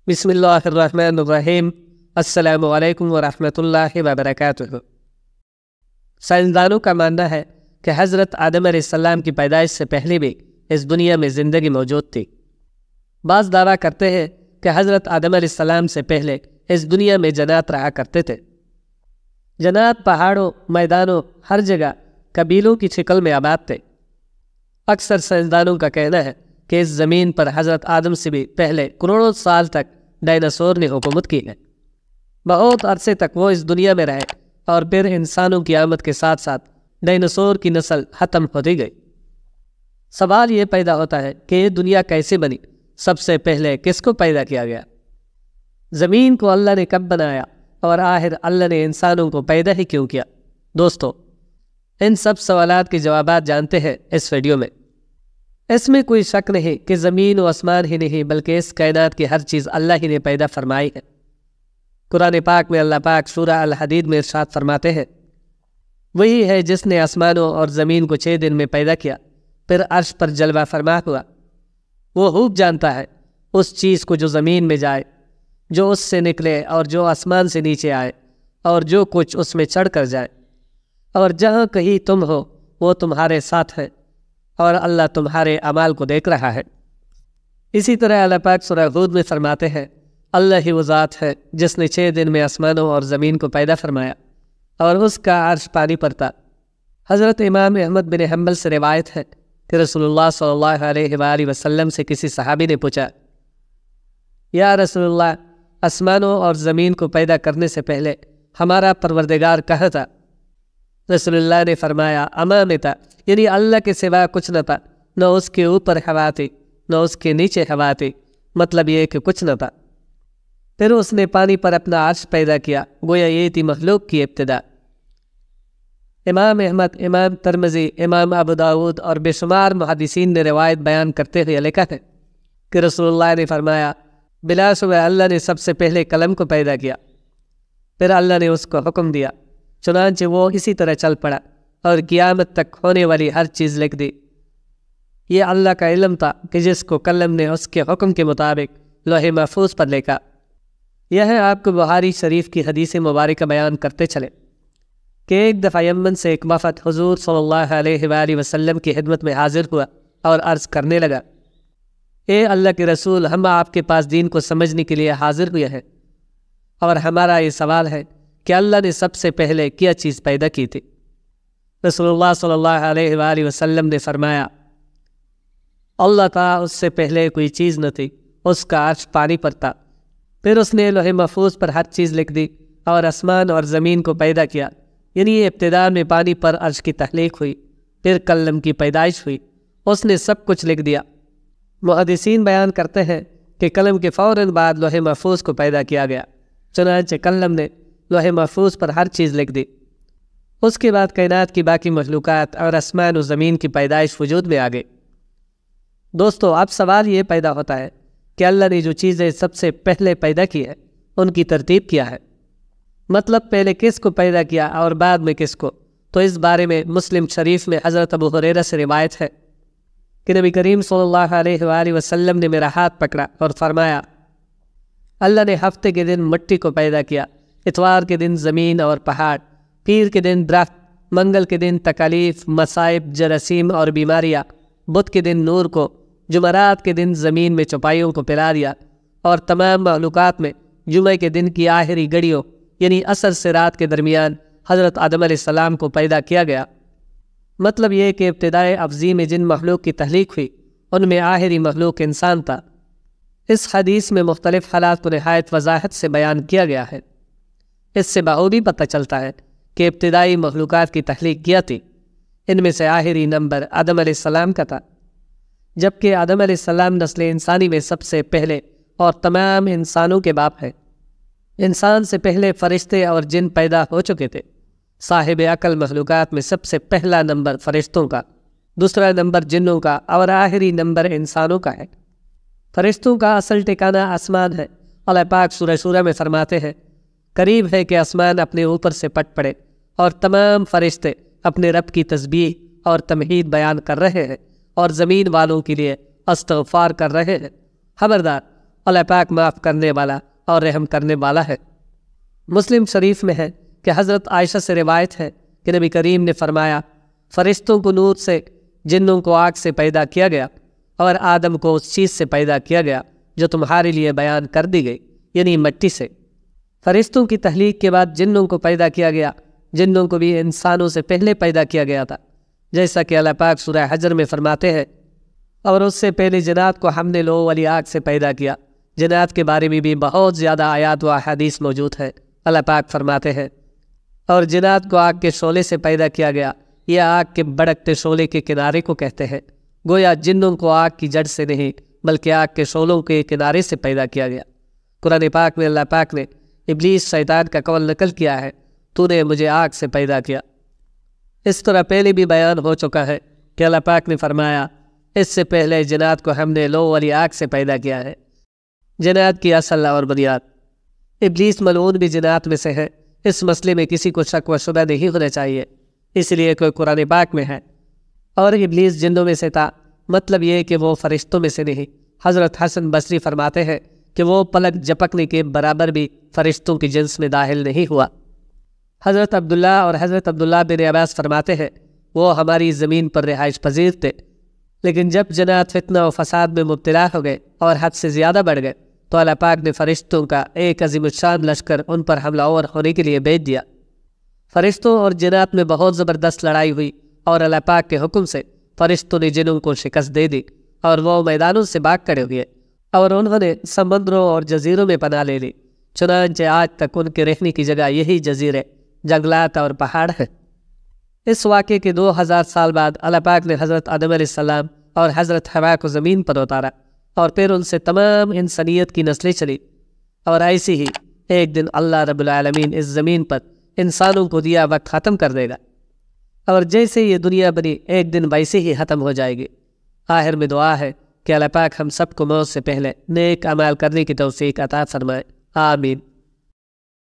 بسم اللہ الرحمن الرحیم۔ السلام علیکم ورحمۃ اللہ وبرکاتہ۔ سائنسدانوں کا ماننا ہے کہ حضرت آدم علیہ السلام کی پیدائش سے پہلے بھی اس دنیا میں زندگی موجود تھی۔ بعض دعویٰ کرتے ہیں کہ حضرت آدم علیہ السلام سے پہلے اس دنیا میں جنات رہا کرتے تھے۔ جنات پہاڑوں، میدانوں، ہر جگہ قبیلوں کی شکل میں آباد تھے۔ اکثر سائنسدانوں کا کہنا ہے کہ اس زمین پر حضرت آدم سے بھی پہلے کروڑوں سال تک ڈائناسور نے حکومت کی ہے۔ بہت عرصے تک وہ اس دنیا میں رہے اور پھر انسانوں کی آمد کے ساتھ ساتھ ڈائناسور کی نسل ختم ہوتی گئی۔ سوال یہ پیدا ہوتا ہے کہ یہ دنیا کیسے بنی؟ سب سے پہلے کس کو پیدا کیا گیا؟ زمین کو اللہ نے کب بنایا اور آخر اللہ نے انسانوں کو پیدا ہی کیوں کیا؟ دوستو، ان سب سوالات کے جوابات جانتے ہیں اس ویڈیو میں۔ اس میں کوئی شک نہیں کہ زمین و آسمان ہی نہیں بلکہ اس کائنات کی ہر چیز اللہ ہی نے پیدا فرمائی ہے۔ قرآن پاک میں اللہ پاک سورہ الحدید میں ارشاد فرماتے ہیں، وہی ہے جس نے آسمانوں اور زمین کو 6 دن میں پیدا کیا، پھر عرش پر جلوہ فرما ہوا۔ وہ خوب جانتا ہے اس چیز کو جو زمین میں جائے، جو اس سے نکلے اور جو آسمان سے نیچے آئے، اور جو کچھ اس میں چڑھ کر جائے، اور جہاں کہیں تم ہو وہ تمہارے ساتھ ہے، اور اللہ تمہارے اعمال کو دیکھ رہا ہے۔ اسی طرح اللہ پاک سورہ ہود میں فرماتے ہیں، اللہ ہی وہ ذات ہے جس نے 6 دن میں آسمانوں اور زمین کو پیدا فرمایا اور اس کا عرش پانی پر تھا۔ حضرت امام احمد بن حنبل سے روایت ہے کہ رسول اللہ صلی اللہ علیہ وآلہ وسلم سے کسی صحابی نے پوچھا، یا رسول اللہ، آسمانوں اور زمین کو پیدا کرنے سے پہلے ہمارا پروردگار کہاں تھا؟ رسول اللہ نے فرمایا، امام تھا، یعنی اللہ کے سوا کچھ نہ تھا، نہ اس کے اوپر ہوا تھی نہ اس کے نیچے ہوا تھی، مطلب یہ کہ کچھ نہ تھا۔ پھر اس نے پانی پر اپنا عرش پیدا کیا، گویا یہ تھی مخلوق کی ابتدا۔ امام احمد، امام ترمذی، امام ابو داود اور بے شمار محدثین نے روایت بیان کرتے ہوئے لکھا ہے کہ رسول اللہ نے فرمایا، بلا شبہ اللہ نے سب سے پہلے قلم کو پیدا کیا، پھر اللہ نے اس کو حکم دیا، چنانچہ وہ اسی طرح چل پڑا اور قیامت تک ہونے والی ہر چیز لکھ دی۔ یہ اللہ کا علم تھا کہ جس کو قلم نے اس کے حکم کے مطابق لوح محفوظ پر لکھا۔ یہ آپ کو بخاری شریف کی حدیث مبارکہ بیان کرتے چلے کہ ایک دفعہ یمن سے ایک وفد حضور صلی اللہ علیہ وآلہ وسلم کی خدمت میں حاضر ہوا اور عرض کرنے لگا، اے اللہ کے رسول، ہم آپ کے پاس دین کو سمجھنے کے لیے حاضر ہوئے ہیں، اور ہمارا یہ سوال ہے کہ اللہ نے سب سے پہلے کیا چیز پیدا کی تھی؟ رسول اللہ صلی اللہ علیہ وآلہ وسلم نے فرمایا، اللہ تھا، اس سے پہلے کوئی چیز نہ تھی، اس کا عرش پانی پر تھا، پھر اس نے لوح محفوظ پر ہر چیز لکھ دی اور آسمان اور زمین کو پیدا کیا، یعنی ابتدا میں پانی پر عرش کی تخلیق ہوئی، پھر قلم کی پیدائش ہوئی، اس نے سب کچھ لکھ دیا۔ محدثین بیان کرتے ہیں کہ قلم کے فوراً بعد لوح محفوظ کو پیدا کیا گیا، چنانچہ قلم نے لوح محفوظ پر ہر چیز لکھ دی۔ اس کے بعد کائنات کی باقی مخلوقات اور آسمان و زمین کی پیدائش وجود میں آ گئی۔ دوستو، اب سوال یہ پیدا ہوتا ہے کہ اللہ نے جو چیزیں سب سے پہلے پیدا کی ہے ان کی ترتیب کیا ہے؟ مطلب پہلے کس کو پیدا کیا اور بعد میں کس کو؟ تو اس بارے میں مسلم شریف میں حضرت ابو ہریرہ سے روایت ہے کہ نبی کریم صلی اللہ علیہ وآلہ وسلم نے میرا ہاتھ پکڑا اور فرمایا، اللہ نے ہفتے کے دن مٹی کو پیدا کیا، اتوار کے دن زمین اور پہاڑ، پیر کے دن درخت، منگل کے دن تکالیف، مصائب، جراثیم اور بیماریاں، بدھ کے دن نور کو، جمعرات کے دن زمین میں چوپائیوں کو پھیلا دیا، اور تمام مخلوقات میں جمعہ کے دن کی آخری گھڑیوں یعنی عصر سے رات کے درمیان حضرت آدم علیہ السلام کو پیدا کیا گیا۔ مطلب یہ کہ ابتدائے افضی میں جن مخلوق کی تخلیق ہوئی ان میں آخری مخلوق انسان تھا۔ اس حدیث میں مختلف حالات کو نہایت وضاحت سے بیان کیا گیا ہے۔ اس سے بخوبی پتہ چلتا ہے کہ ابتدائی مخلوقات کی تخلیق کیا تھی۔ ان میں سے آخری نمبر آدم علیہ السلام کا تھا، جبکہ آدم علیہ السلام نسل انسانی میں سب سے پہلے اور تمام انسانوں کے باپ ہیں۔ انسان سے پہلے فرشتے اور جن پیدا ہو چکے تھے۔ صاحب عقل مخلوقات میں سب سے پہلا نمبر فرشتوں کا، دوسرا نمبر جنوں کا، اور آخری نمبر انسانوں کا ہے۔ فرشتوں کا اصل ٹھکانہ آسمان ہے۔ اللہ پاک سورہ شورى میں فرماتے ہیں، قریب ہے کہ آسمان اپنے اوپر سے پٹ پڑے اور تمام فرشتے اپنے رب کی تسبیح اور تمجید بیان کر رہے ہیں اور زمین والوں کے لیے استغفار کر رہے ہیں۔ خبردار، اللہ پاک معاف کرنے والا اور رحم کرنے والا ہے۔ مسلم شریف میں ہے کہ حضرت عائشہ سے روایت ہے کہ نبی کریم نے فرمایا، فرشتوں کو نور سے، جنوں کو آگ سے پیدا کیا گیا، اور آدم کو اس چیز سے پیدا کیا گیا جو تمہارے لیے بیان کر دی گئی، یعنی مٹی سے۔ فرشتوں کی تخلیق کے بعد جنوں کو پیدا کیا گیا، جنوں کو بھی انسانوں سے پہلے پیدا کیا گیا تھا، جیسا کہ اللہ پاک سورہ حجر میں فرماتے ہیں، اور اس سے پہلے جنات کو ہم نے لو والی آگ سے پیدا کیا۔ جنات کے بارے میں بھی بہت زیادہ آیات و احادیث موجود ہیں۔ اللہ پاک فرماتے ہیں، اور جنات کو آگ کے شعلے سے پیدا کیا گیا، یہ آگ کے بھڑکتے شعلے کے کنارے کو کہتے ہیں۔ گویا جنوں کو آگ کی جڑ سے نہیں بلکہ آگ کے شعلوں کے کنارے سے پیدا کیا گیا۔ قرآن پاک میں اللہ پاک نے ابلیس شیطان کا قول نقل کیا ہے، تو نے مجھے آگ سے پیدا کیا۔ اس طرح پہلے بھی بیان ہو چکا ہے کہ اللہ پاک نے فرمایا، اس سے پہلے جنات کو ہم نے لو والی آگ سے پیدا کیا ہے۔ جنات کی اصل اور بنیاد۔ ابلیس ملعون بھی جنات میں سے ہے، اس مسئلے میں کسی کو شک و شبہ نہیں ہونا چاہیے، اس لیے کوئی قرآن پاک میں ہے۔ اور ابلیس جنوں میں سے تھا، مطلب یہ کہ وہ فرشتوں میں سے نہیں۔ حضرت حسن بصری فرماتے ہیں کہ وہ پلک جھپکنے کے برابر بھی فرشتوں کی جنس میں داخل نہیں ہوا۔ حضرت عبداللہ اور حضرت عبداللہ بن عباس فرماتے ہیں، وہ ہماری زمین پر رہائش پذیر تھے، لیکن جب جنات فتنہ و فساد میں مبتلا ہو گئے اور حد سے زیادہ بڑھ گئے تو اللہ پاک نے فرشتوں کا ایک عظیم الشان لشکر ان پر حملہ آور ہونے کے لیے بھیج دیا۔ فرشتوں اور جنات میں بہت زبردست لڑائی ہوئی، اور اللہ پاک کے حکم سے فرشتوں نے جنوں کو شکست دے دی، اور وہ میدانوں سے بھاگ کھڑے ہوئے، اور انہوں نے سمندروں اور جزیروں میں پناہ لے لی۔ چنانچہ آج تک ان کے رہنے کی جگہ یہی جزیرے، جنگلات اور پہاڑ ہیں۔ اس واقعے کے 2000 سال بعد اللہ پاک نے حضرت آدم علیہ السلام اور حضرت حوا کو زمین پر اتارا، اور پھر ان سے تمام انسانیت کی نسلیں چلی، اور ایسی ہی ایک دن اللہ رب العالمین اس زمین پر انسانوں کو دیا وقت ختم کر دے گا، اور جیسے یہ دنیا بنی ایک دن ویسے ہی ختم ہو جائے گی۔ آخر میں دعا ہے کہ اللہ پاک ہم سب کو موت سے پہلے نیک اعمال کرنے کی توفیق عطا فرمائے، آمین۔